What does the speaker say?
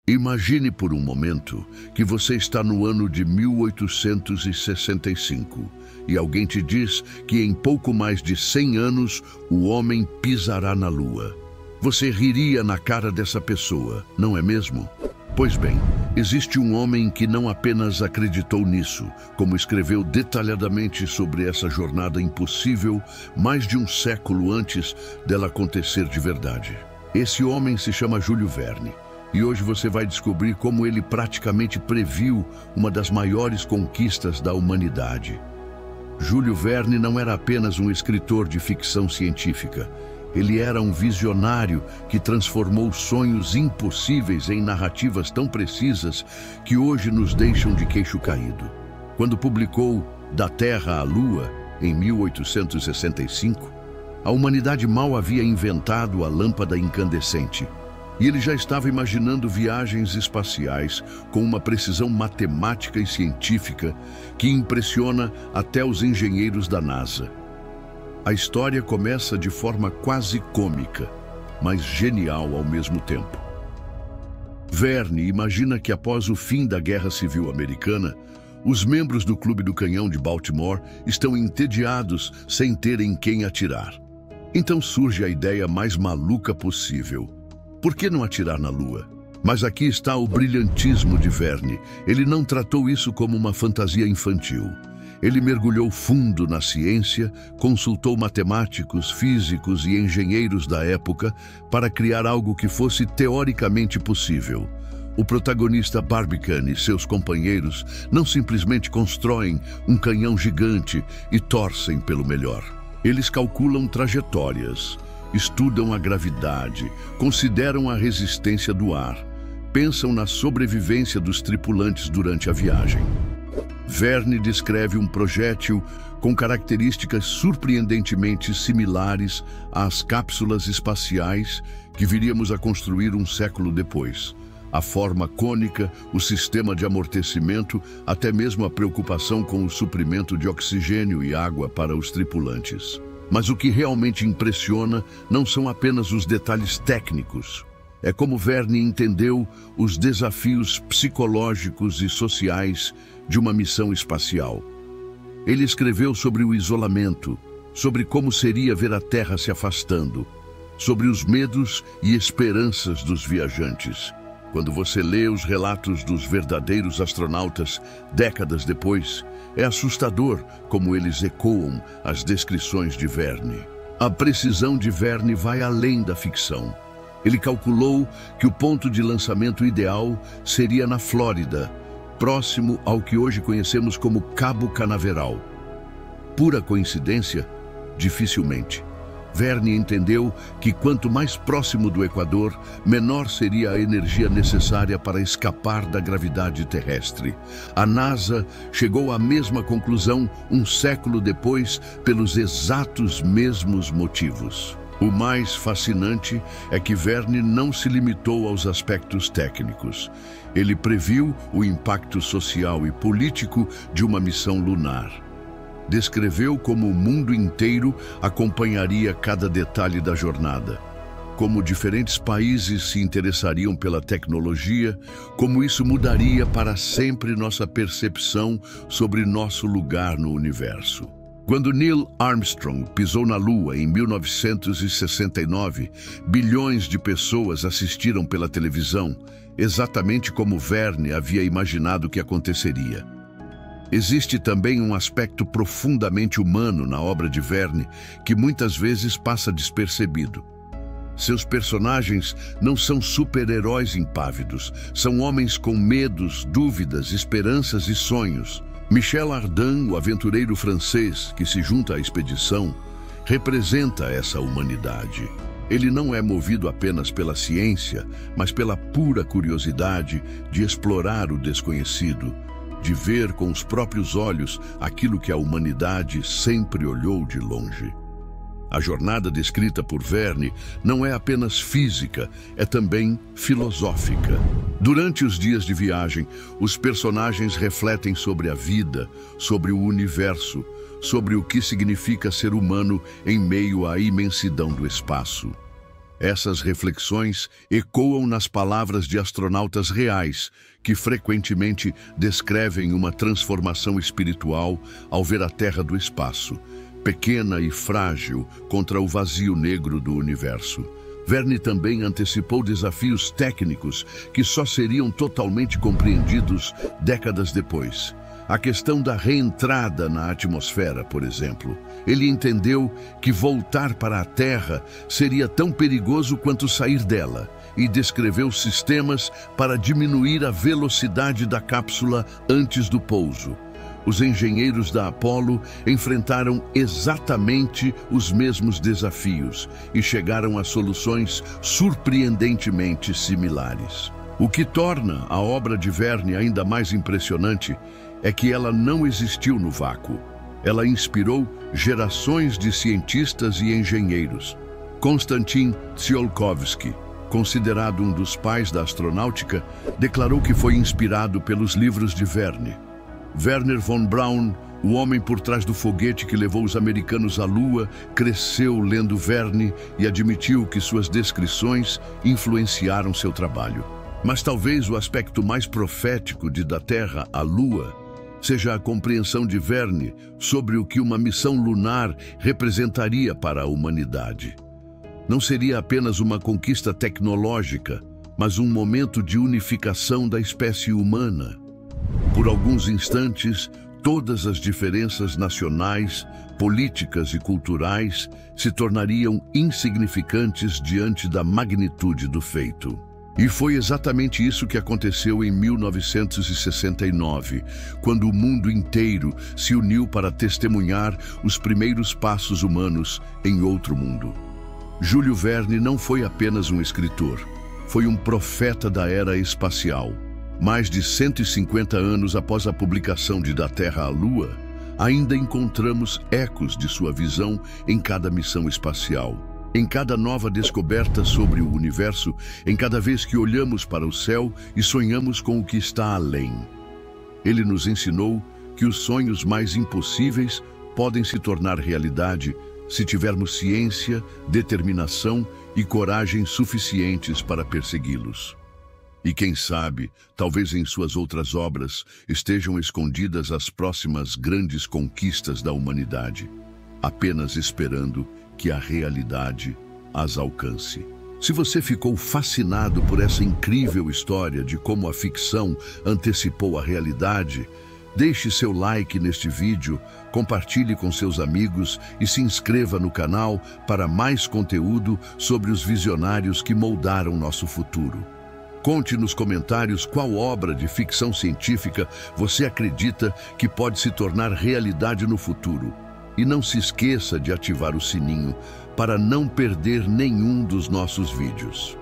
Imagine por um momento que você está no ano de 1865 e alguém te diz que em pouco mais de 100 anos o homem pisará na Lua. Você riria na cara dessa pessoa, não é mesmo? Pois bem, existe um homem que não apenas acreditou nisso, como escreveu detalhadamente sobre essa jornada impossível mais de um século antes dela acontecer de verdade. Esse homem se chama Júlio Verne. E hoje você vai descobrir como ele praticamente previu uma das maiores conquistas da humanidade. Júlio Verne não era apenas um escritor de ficção científica. Ele era um visionário que transformou sonhos impossíveis em narrativas tão precisas que hoje nos deixam de queixo caído. Quando publicou Da Terra à Lua, em 1865, a humanidade mal havia inventado a lâmpada incandescente. E ele já estava imaginando viagens espaciais com uma precisão matemática e científica que impressiona até os engenheiros da NASA. A história começa de forma quase cômica, mas genial ao mesmo tempo. Verne imagina que após o fim da Guerra Civil Americana, os membros do Clube do Canhão de Baltimore estão entediados sem terem quem atirar. Então surge a ideia mais maluca possível. Por que não atirar na Lua? Mas aqui está o brilhantismo de Verne. Ele não tratou isso como uma fantasia infantil. Ele mergulhou fundo na ciência, consultou matemáticos, físicos e engenheiros da época para criar algo que fosse teoricamente possível. O protagonista Barbicane e seus companheiros não simplesmente constroem um canhão gigante e torcem pelo melhor. Eles calculam trajetórias, estudam a gravidade, consideram a resistência do ar, pensam na sobrevivência dos tripulantes durante a viagem. Verne descreve um projétil com características surpreendentemente similares às cápsulas espaciais que viríamos a construir um século depois. A forma cônica, o sistema de amortecimento, até mesmo a preocupação com o suprimento de oxigênio e água para os tripulantes. Mas o que realmente impressiona não são apenas os detalhes técnicos. É como Verne entendeu os desafios psicológicos e sociais de uma missão espacial. Ele escreveu sobre o isolamento, sobre como seria ver a Terra se afastando, sobre os medos e esperanças dos viajantes. Quando você lê os relatos dos verdadeiros astronautas décadas depois, é assustador como eles ecoam as descrições de Verne. A precisão de Verne vai além da ficção. Ele calculou que o ponto de lançamento ideal seria na Flórida, próximo ao que hoje conhecemos como Cabo Canaveral. Pura coincidência? Dificilmente. Verne entendeu que quanto mais próximo do Equador, menor seria a energia necessária para escapar da gravidade terrestre. A NASA chegou à mesma conclusão um século depois pelos exatos mesmos motivos. O mais fascinante é que Verne não se limitou aos aspectos técnicos. Ele previu o impacto social e político de uma missão lunar. Descreveu como o mundo inteiro acompanharia cada detalhe da jornada, como diferentes países se interessariam pela tecnologia, como isso mudaria para sempre nossa percepção sobre nosso lugar no universo. Quando Neil Armstrong pisou na Lua em 1969, bilhões de pessoas assistiram pela televisão, exatamente como Verne havia imaginado que aconteceria. Existe também um aspecto profundamente humano na obra de Verne que muitas vezes passa despercebido. Seus personagens não são super-heróis impávidos, são homens com medos, dúvidas, esperanças e sonhos. Michel Ardan, o aventureiro francês que se junta à expedição, representa essa humanidade. Ele não é movido apenas pela ciência, mas pela pura curiosidade de explorar o desconhecido, de ver com os próprios olhos aquilo que a humanidade sempre olhou de longe. A jornada descrita por Verne não é apenas física, é também filosófica. Durante os dias de viagem, os personagens refletem sobre a vida, sobre o universo, sobre o que significa ser humano em meio à imensidão do espaço. Essas reflexões ecoam nas palavras de astronautas reais, que frequentemente descrevem uma transformação espiritual ao ver a Terra do espaço, pequena e frágil contra o vazio negro do universo. Verne também antecipou desafios técnicos que só seriam totalmente compreendidos décadas depois. A questão da reentrada na atmosfera, por exemplo. Ele entendeu que voltar para a Terra seria tão perigoso quanto sair dela e descreveu sistemas para diminuir a velocidade da cápsula antes do pouso. Os engenheiros da Apollo enfrentaram exatamente os mesmos desafios e chegaram a soluções surpreendentemente similares. O que torna a obra de Verne ainda mais impressionante é que ela não existiu no vácuo. Ela inspirou gerações de cientistas e engenheiros. Konstantin Tsiolkovsky, considerado um dos pais da astronáutica, declarou que foi inspirado pelos livros de Verne. Wernher von Braun, o homem por trás do foguete que levou os americanos à Lua, cresceu lendo Verne e admitiu que suas descrições influenciaram seu trabalho. Mas talvez o aspecto mais profético de Da Terra à Lua seja a compreensão de Verne sobre o que uma missão lunar representaria para a humanidade. Não seria apenas uma conquista tecnológica, mas um momento de unificação da espécie humana. Por alguns instantes, todas as diferenças nacionais, políticas e culturais se tornariam insignificantes diante da magnitude do feito. E foi exatamente isso que aconteceu em 1969, quando o mundo inteiro se uniu para testemunhar os primeiros passos humanos em outro mundo. Júlio Verne não foi apenas um escritor, foi um profeta da era espacial. Mais de 150 anos após a publicação de Da Terra à Lua, ainda encontramos ecos de sua visão em cada missão espacial. Em cada nova descoberta sobre o universo, em cada vez que olhamos para o céu e sonhamos com o que está além. Ele nos ensinou que os sonhos mais impossíveis podem se tornar realidade se tivermos ciência, determinação e coragem suficientes para persegui-los. E quem sabe, talvez em suas outras obras estejam escondidas as próximas grandes conquistas da humanidade, apenas esperando que a realidade as alcance. Se você ficou fascinado por essa incrível história de como a ficção antecipou a realidade, deixe seu like neste vídeo, compartilhe com seus amigos e se inscreva no canal para mais conteúdo sobre os visionários que moldaram nosso futuro. Conte nos comentários qual obra de ficção científica você acredita que pode se tornar realidade no futuro. E não se esqueça de ativar o sininho para não perder nenhum dos nossos vídeos.